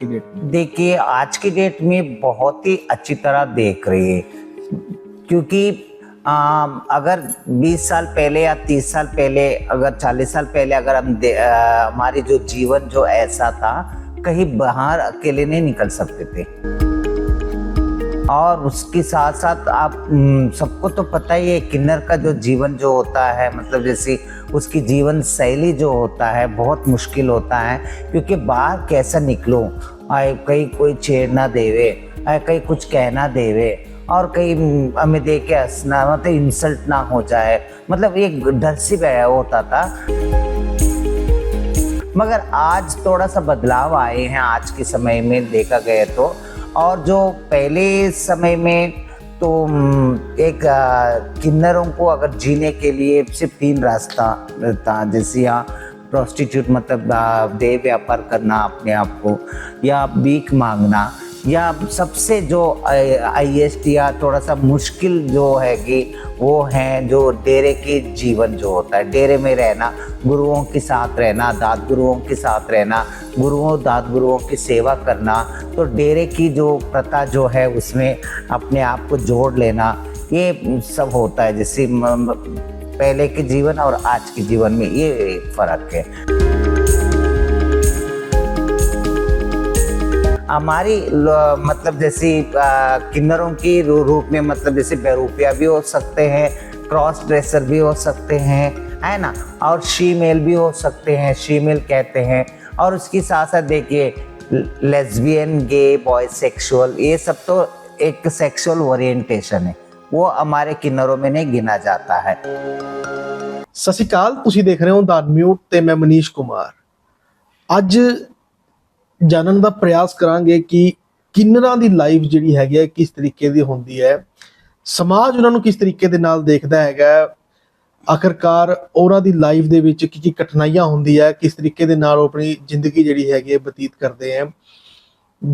की डेट में? देखिए, आज की डेट में बहुत ही अच्छी तरह देख रही है, क्योंकि अगर 20 साल पहले या 30 साल पहले, अगर 40 साल पहले अगर हमारी जो जीवन जो ऐसा था, कहीं बाहर अकेले नहीं निकल सकते थे। और उसके साथ साथ आप सबको तो पता ही है, किन्नर का जो जीवन जो होता है, मतलब जैसे उसकी जीवन शैली जो होता है बहुत मुश्किल होता है, क्योंकि बाहर कैसा निकलो, कहीं कोई छेड़ ना देवे, कहीं कुछ कहना देवे, और कहीं हमें देख के हंसना, मतलब इंसल्ट ना हो जाए, मतलब एक डर सी बैठा होता था। मगर आज थोड़ा सा बदलाव आए हैं आज के समय में देखा गया तो। और जो पहले समय में तो एक किन्नरों को अगर जीने के लिए सिर्फ 3 रास्ता था, जैसे यहाँ प्रोस्टिट्यूट मतलब देह व्यापार करना अपने आप को, या भीख मांगना, या सबसे जो हाईएस्ट या थोड़ा सा मुश्किल जो है कि वो है जो डेरे की जीवन जो होता है, डेरे में रहना, गुरुओं के साथ रहना, दाद गुरुओं के साथ रहना, गुरुओं दाद गुरुओं की सेवा करना। तो डेरे की जो प्रथा जो है उसमें अपने आप को जोड़ लेना, ये सब होता है। जैसे पहले के जीवन और आज के जीवन में ये फर्क है। हमारी मतलब जैसे किन्नरों की रूप में, मतलब जैसे बहरूपिया भी हो सकते हैं, क्रॉस ड्रेसर भी हो सकते हैं, है ना, और शीमेल भी हो सकते हैं, शीमेल कहते हैं। और उसके साथ साथ देखिए, लेस्बियन, गे, बॉय सेक्सुअल, ये सब तो एक सेक्सुअल ओरिएंटेशन है, वो हमारे किन्नरों में नहीं गिना जाता है। सत श्री अकाल, ਤੁਸੀਂ ਦੇਖ ਰਹੇ ਹੋ ਦ ਅਨਮਿਊਟ ਤੇ ਮੈਂ ਮਨੀਸ਼ ਕੁਮਾਰ। ਅੱਜ ਜਾਣਨ ਦਾ ਪ੍ਰयास ਕਰਾਂਗੇ ਕਿ ਕਿੰਨਰਾਂ ਦੀ ਲਾਈਫ ਜਿਹੜੀ ਹੈਗੀ ਹੈ ਕਿਸ ਤਰੀਕੇ ਦੀ ਹੁੰਦੀ ਹੈ, ਸਮਾਜ ਉਹਨਾਂ ਨੂੰ ਕਿਸ ਤਰੀਕੇ ਦੇ ਨਾਲ ਦੇਖਦਾ ਹੈਗਾ, ਆਖਰਕਾਰ ਉਹਨਾਂ ਦੀ ਲਾਈਫ ਦੇ ਵਿੱਚ ਕੀ ਕਠਿਨਾਈਆਂ ਹੁੰਦੀ ਹੈ, ਕਿਸ ਤਰੀਕੇ ਦੇ ਨਾਲ ਉਹ ਆਪਣੀ ਜ਼ਿੰਦਗੀ ਜਿਹੜੀ ਹੈਗੀ ਹੈ ਬਤੀਤ ਕਰਦੇ ਹੈ।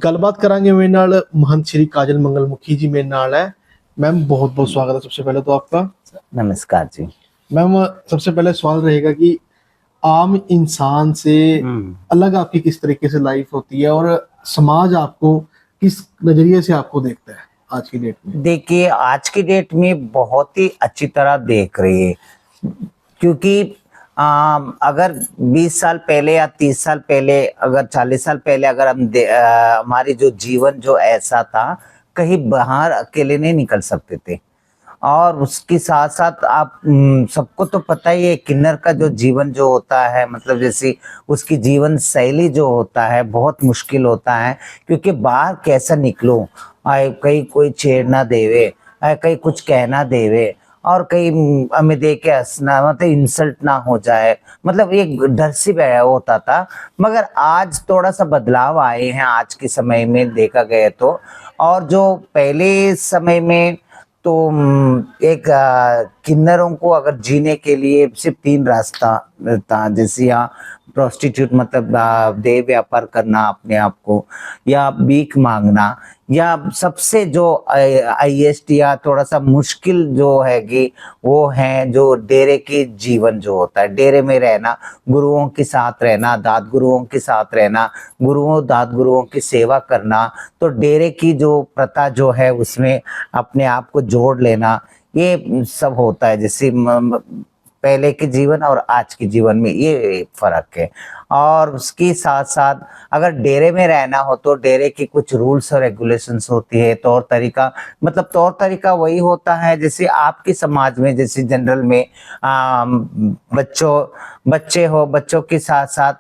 ਗੱਲਬਾਤ ਕਰਾਂਗੇ ਮੇਰੇ ਨਾਲ महंत श्री काजल मंगल मुखी जी मेरे नाल है। मैम बहुत बहुत स्वागत है सबसे पहले तो आपका। नमस्कार जी। मैम सबसे पहले सवाल रहेगा कि आम इंसान से अलग आपकी किस तरीके से लाइफ होती है और समाज आपको किस नजरिए से आपको देखता है आज की डेट में? देखिए, आज की डेट में बहुत ही अच्छी तरह देख रही है, क्योंकि अगर 20 साल पहले या 30 साल पहले, अगर 40 साल पहले अगर हमारी जो जीवन जो ऐसा था, कहीं बाहर अकेले नहीं निकल सकते थे। और उसके साथ साथ आप सबको तो पता ही है, किन्नर का जो जीवन जो होता है, मतलब जैसे उसकी जीवन शैली जो होता है बहुत मुश्किल होता है, क्योंकि बाहर कैसा निकलो, कहीं कोई छेड़ ना देवे, कहीं कुछ कहना देवे, और कहीं हमें देख के हंसना, मतलब इंसल्ट ना हो जाए, मतलब एक डर सी बैठा होता था। मगर आज थोड़ा सा बदलाव आए हैं आज के समय में देखा गया तो। और जो पहले समय में तो एक किन्नरों को अगर जीने के लिए सिर्फ 3 रास्ता था, जैसे यहाँ प्रोस्टिट्यूट मतलब देह व्यापार करना अपने आप को, या भीख मांगना, या सबसे जो हाईएस्ट या थोड़ा सा मुश्किल जो है कि वो है जो डेरे की जीवन जो होता है, डेरे में रहना, गुरुओं के साथ रहना, दाद गुरुओं के साथ रहना, गुरुओं दाद गुरुओं की सेवा करना। तो डेरे की जो प्रथा जो है उसमें अपने आप को जोड़ लेना, ये सब होता है। जैसे पहले के जीवन और आज के जीवन में ये फर्क है। और उसके साथ साथ अगर डेरे में रहना हो तो डेरे की कुछ रूल्स और रेगुलेशंस होती है, तौर तरीका, मतलब तौर तरीका वही होता है जैसे आपके समाज में, जैसे जनरल में बच्चे हो, बच्चों के साथ साथ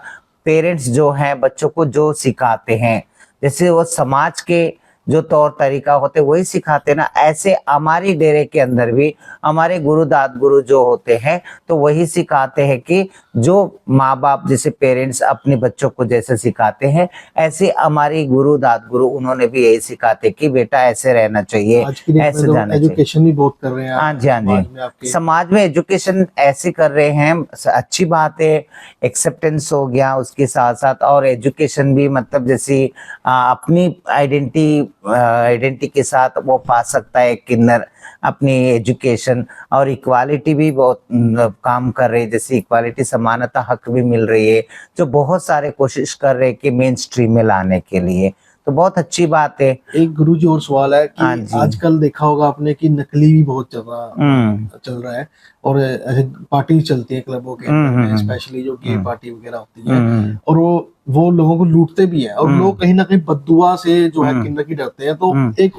पेरेंट्स जो हैं बच्चों को जो सिखाते हैं, जैसे वो समाज के जो तौर तरीका होते वही सिखाते ना, ऐसे हमारी डेरे के अंदर भी हमारे गुरु दाद गुरु जो होते हैं तो वही सिखाते हैं कि जो माँ बाप जैसे पेरेंट्स अपने बच्चों को जैसे सिखाते हैं, ऐसे हमारे गुरु दाद गुरु उन्होंने भी यही सिखाते कि बेटा ऐसे रहना चाहिए, आज की डेट ऐसे में जाना तो एजुकेशन भी बहुत कर रहे हैं। हाँ जी, हाँ जी, समाज में एजुकेशन ऐसे कर रहे हैं, अच्छी बात है, एक्सेप्टेंस हो गया उसके साथ साथ। और एजुकेशन भी मतलब जैसे अपनी आइडेंटिटी आइडेंटिटी के साथ वो पा सकता है किन्नर अपनी एजुकेशन। और इक्वालिटी भी बहुत काम कर रही है, जैसे इक्वालिटी समानता हक भी मिल रही है, जो बहुत सारे कोशिश कर रहे हैं कि मेन स्ट्रीम में लाने के लिए, तो बहुत अच्छी बात है। एक गुरुजी और सवाल है हाँ कि जी। आजकल देखा होगा आपने कि नकली भी बहुत हम्म। चल रहा है, और ऐसे पार्टी चलती है क्लबों के अंदर में, स्पेशली जो गे पार्टी वगैरह होती है, और वो लोगों को लूटते भी हैं, और लोग कहीं ना कहीं बददुआ से जो है किन्नर की डरते हैं। तो एक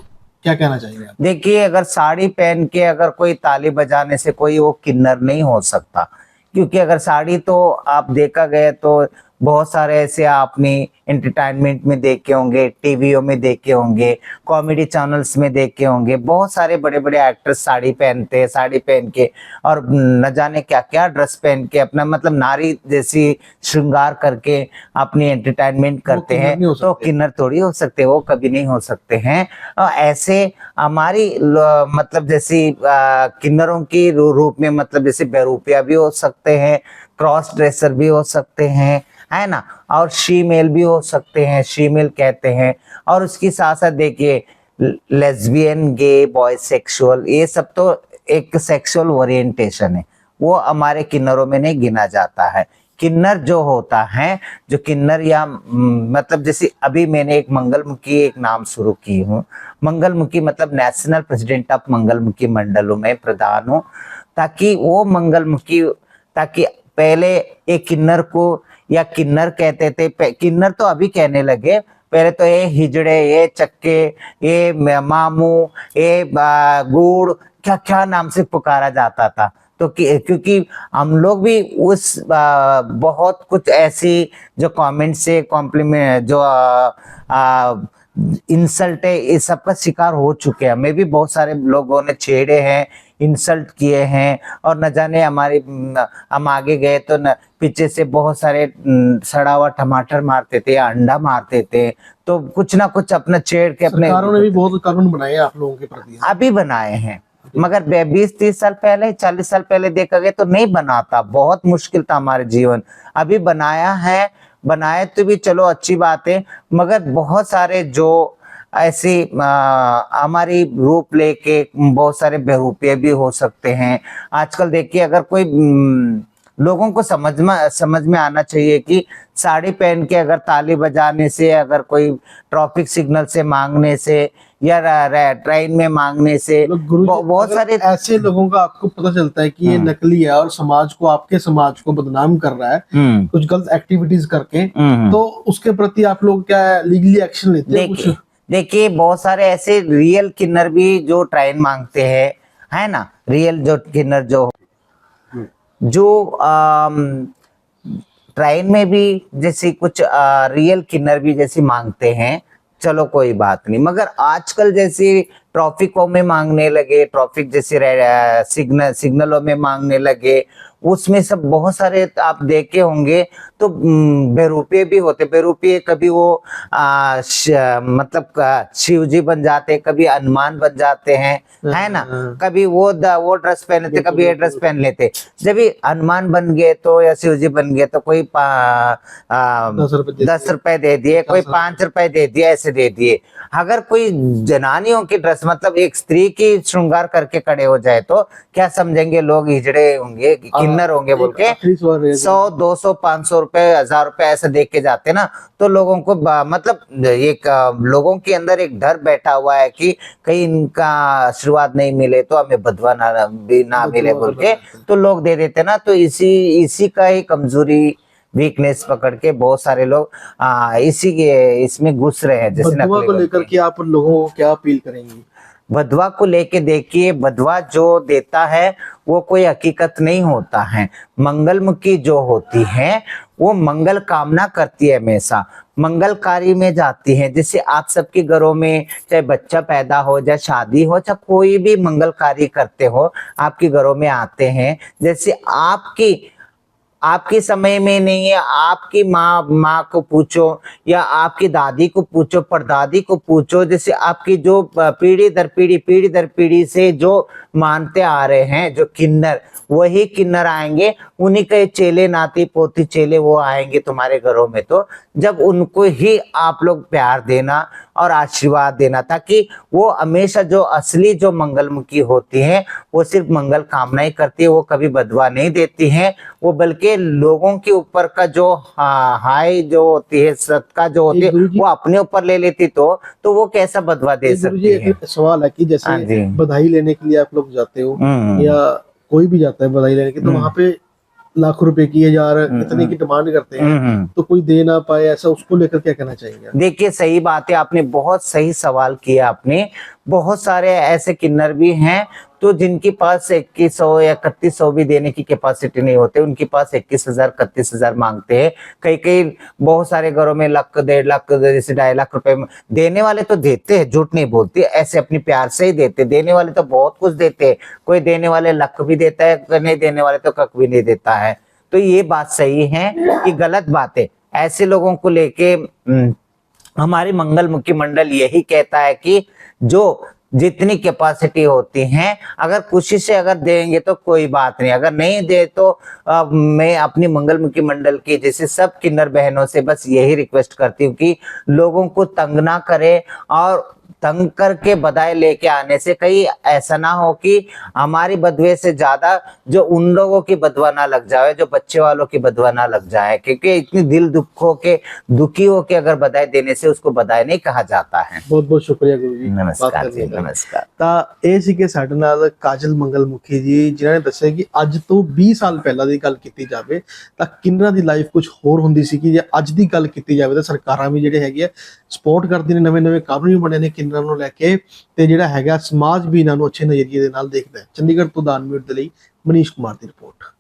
क्या कहना चाहेंगे आप? देखिए, अगर साड़ी पहन के अगर कोई ताली बजाने से कोई वो किन्नर नहीं हो सकता, क्योंकि अगर साड़ी तो आप देखा गया तो बहुत सारे ऐसे आपने एंटरटेनमेंट में देखे होंगे, टीवीओ में देखे होंगे, कॉमेडी चैनल्स में देखे होंगे, बहुत सारे बड़े बड़े एक्टर्स साड़ी पहनते हैं, साड़ी पहन के और न जाने क्या क्या ड्रेस पहन के अपना मतलब नारी जैसी श्रृंगार करके अपनी एंटरटेनमेंट करते किन्नर हैं। नहीं हो तो सकते। किन्नर थोड़ी हो सकते, वो कभी नहीं हो सकते हैं। ऐसे हमारी मतलब जैसी किन्नरों की रूप में मतलब जैसे बहरूपिया भी हो सकते हैं, क्रॉस ड्रेसर भी हो सकते हैं, है ना, और शीमेल भी हो सकते हैं, शीमेल कहते हैं। और उसकी साथ साथ देखिए लेस्बियन, गे, बॉय सेक्सुअल, ये सब तो एक सेक्सुअल ओरिएंटेशन है, वो हमारे किन्नरों में नहीं गिना जाता है। किन्नर जो होता है, जो किन्नर या मतलब जैसे अभी मैंने एक मंगलमुखी एक नाम शुरू की हूँ, मंगलमुखी मतलब नेशनल प्रेसिडेंट ऑफ मंगलमुखी मंडलों में प्रधान हूँ, ताकि वो मंगलमुखी, ताकि पहले एक किन्नर को या किन्नर कहते थे, किन्नर तो अभी कहने लगे, पहले तो ये हिजड़े, ये चक्के, ये मामू, ये गुड़, क्या क्या नाम से पुकारा जाता था। तो क्योंकि हम लोग भी उस बहुत कुछ ऐसी जो कमेंट से कॉम्प्लीमेंट जो इंसल्ट है, इस सब का शिकार हो चुके हैं। हमें भी बहुत सारे लोगों ने छेड़े हैं, इंसल्ट किए हैं, और न जाने हमारे हम आगे गए तो न पीछे से बहुत सारे सड़ा हुआ टमाटर मारते थे या अंडा मारते थे, तो कुछ ना कुछ अपना छेड़ के अपने सरकारों ने भी बहुत कानून बनाए हैं आप लोगों के प्रति। अभी बनाए हैं, मगर 20-30 साल पहले, 40 साल पहले देखा गया तो नहीं बनाता, बहुत मुश्किल था हमारे जीवन। अभी बनाया है, बनाए तो भी चलो अच्छी बात है, मगर बहुत सारे जो ऐसी हमारी रूप लेके बहुत सारे बहरूपे भी हो सकते हैं। आजकल देखिए, अगर कोई लोगों को समझ में आना चाहिए कि साड़ी पहन के अगर ताली बजाने से, अगर कोई ट्रैफिक सिग्नल से मांगने से या ट्रेन में मांगने से, बहुत सारे ऐसे लोगों का आपको पता चलता है कि ये नकली है और समाज को, आपके समाज को बदनाम कर रहा है कुछ गलत एक्टिविटीज करके, तो उसके प्रति आप लोग क्या लीगली एक्शन लेते हैं कुछ? देखिए, बहुत सारे ऐसे रियल किन्नर भी जो ट्रेन मांगते हैं, है ना, रियल जो किन्नर जो ट्रेन में भी जैसे कुछ रियल किन्नर भी जैसे मांगते हैं, चलो कोई बात नहीं। मगर आजकल जैसे ट्रैफिकों में मांगने लगे, ट्रैफिक जैसे सिग्नलों में मांगने लगे, उसमें सब बहुत सारे आप देखे होंगे, तो बहरूपे भी होते। बहरूपे कभी वो मतलब शिव जी बन जाते, कभी हनुमान बन जाते हैं, है ना, कभी वो ड्रेस पहन लेते, कभी ये ड्रेस पहन लेते। जब भी हनुमान बन गए तो या शिव जी बन गए तो कोई 10 रुपए दे दिए, कोई 5 रुपए दे दिए, ऐसे दे दिए। अगर कोई जनानियों की ड्रेस मतलब एक स्त्री की श्रृंगार करके खड़े हो जाए तो क्या समझेंगे लोग, हिजड़े होंगे, किन्नर होंगे बोल के 100, 200, 500 रुपए, 1000 रुपए ऐसे दे के जाते ना, तो लोगों को मतलब एक लोगों के अंदर एक डर बैठा हुआ है कि कहीं इनका आशीर्वाद नहीं मिले तो हमें बदवा ना मिले बोल के, तो लोग दे देते ना। तो इसी का ही कमजोरी, वीकनेस पकड़ के बहुत सारे लोग इसी के इसमें घुस रहे हैं। जैसे बदुआ को लेकर के आप लोगों को क्या अपील करेंगे? बदवा को लेके देखिए, बदवा जो देता है वो कोई हकीकत नहीं होता है। मंगलमुखी जो होती है वो मंगल कामना करती है, हमेशा मंगलकारी में जाती है। जैसे आप सबके घरों में चाहे बच्चा पैदा हो, चाहे शादी हो, चाहे कोई भी मंगल कार्य करते हो, आपके घरों में आते हैं। जैसे आपकी आपके समय में नहीं है, आपकी माँ को पूछो या आपकी दादी को पूछो, परदादी को पूछो, जैसे आपकी जो पीढ़ी दर पीढ़ी से जो मानते आ रहे हैं जो किन्नर, वही किन्नर आएंगे, उन्हीं के चेले नाती पोती चेले वो आएंगे तुम्हारे घरों में। तो जब उनको ही आप लोग प्यार देना और आशीर्वाद देना, ताकि वो हमेशा जो असली जो मंगलमुखी होती हैं वो सिर्फ मंगल कामना ही करती है, वो कभी बदवा नहीं देती हैं, वो बल्कि लोगों के ऊपर का जो हाय जो होती है, सदका जो होती है, वो अपने ऊपर ले लेती तो वो कैसा बदवा दे सकती है। एक सवाल है कि हाँ जी। जैसे बधाई लेने के लिए आप लोग जाते हो या कोई भी जाता है बधाई लेने के, तो वहां पे लाखों रुपए की, हजार इतने की डिमांड करते हैं, तो कोई दे ना पाए ऐसा, उसको लेकर क्या कहना चाहेंगे? देखिए सही बात है, आपने बहुत सही सवाल किया। आपने बहुत सारे ऐसे किन्नर भी हैं तो जिनके पास 2100 या 3100 भी देने की कैपेसिटी नहीं होते, उनके पास 21,000 31,000 मांगते हैं। कई कई बहुत सारे घरों में लाख 1.5 लाख जैसे 2.5 लाख रुपए देने वाले तो देते हैं, झूठ नहीं बोलते, ऐसे अपने प्यार से ही देते, देने वाले तो बहुत कुछ देते हैं। कोई देने वाले लाख भी देता है, नहीं देने वाले तो कख भी नहीं देता है। तो ये बात सही है कि गलत बात है। ऐसे लोगों को लेके हमारी मंगलमुखी मंडल यही कहता है कि जो जितनी कैपेसिटी होती है, अगर खुशी से अगर देंगे तो कोई बात नहीं, अगर नहीं दे तो मैं अपनी मंगलमुखी मंडल की जैसे सब किन्नर बहनों से बस यही रिक्वेस्ट करती हूँ कि लोगों को तंग ना करे, और तंग करके बधाई लेके आने से कहीं ऐसा ना हो कि हमारी बदवे से ज्यादा जो उन लोगों की बदवा ना लग जाए, जो बच्चे वालों की बदवा ना लग जाए, क्योंकि इतनी दिल दुखी होके अगर बधाई देने से उसको बधाई नहीं कहा जाता है। बहुत बहुत शुक्रिया गुरु जी। नमस्कार जी, नमस्कार। ਤਾਂ ਇਹ ਸੀਗੇ ਸਾਡੇ ਨਾਲ ਕਾਜਲ ਮੰਗਲਮੁਖੀ ਜੀ, ਜਿਨ੍ਹਾਂ ਨੇ ਦੱਸਿਆ ਕਿ ਅੱਜ ਤੋਂ 20 ਸਾਲ ਪਹਿਲਾਂ ਦੀ ਗੱਲ ਕੀਤੀ ਜਾਵੇ ਤਾਂ ਕਿੰਨਰਾਂ ਦੀ ਲਾਈਫ ਕੁਝ ਹੋਰ ਹੁੰਦੀ ਸੀ, ਕਿ ਜੇ ਅੱਜ ਦੀ ਗੱਲ ਕੀਤੀ ਜਾਵੇ ਤਾਂ ਸਰਕਾਰਾਂ ਵੀ ਜਿਹੜੇ ਹੈਗੇ ਆ ਸਪੋਰਟ ਕਰਦੀਆਂ ਨੇ, ਨਵੇਂ-ਨਵੇਂ ਕਾਨੂੰਨ ਵੀ ਬਣੇ ਨੇ ਕਿੰਨਰਾਂ ਨੂੰ ਲੈ ਕੇ, ਤੇ ਜਿਹੜਾ ਹੈਗਾ ਸਮਾਜ ਵੀ ਇਹਨਾਂ ਨੂੰ ਅੱਛੇ ਨਜ਼ਰੀਏ ਦੇ ਨਾਲ ਦੇਖਦਾ ਹੈ। ਚੰਡੀਗੜ੍ਹ ਤੋਂ ਦਾਨਵੀਰ ਦੇ ਲਈ ਮਨੀਸ਼ ਕੁਮਾਰ ਦੀ ਰਿਪੋਰਟ।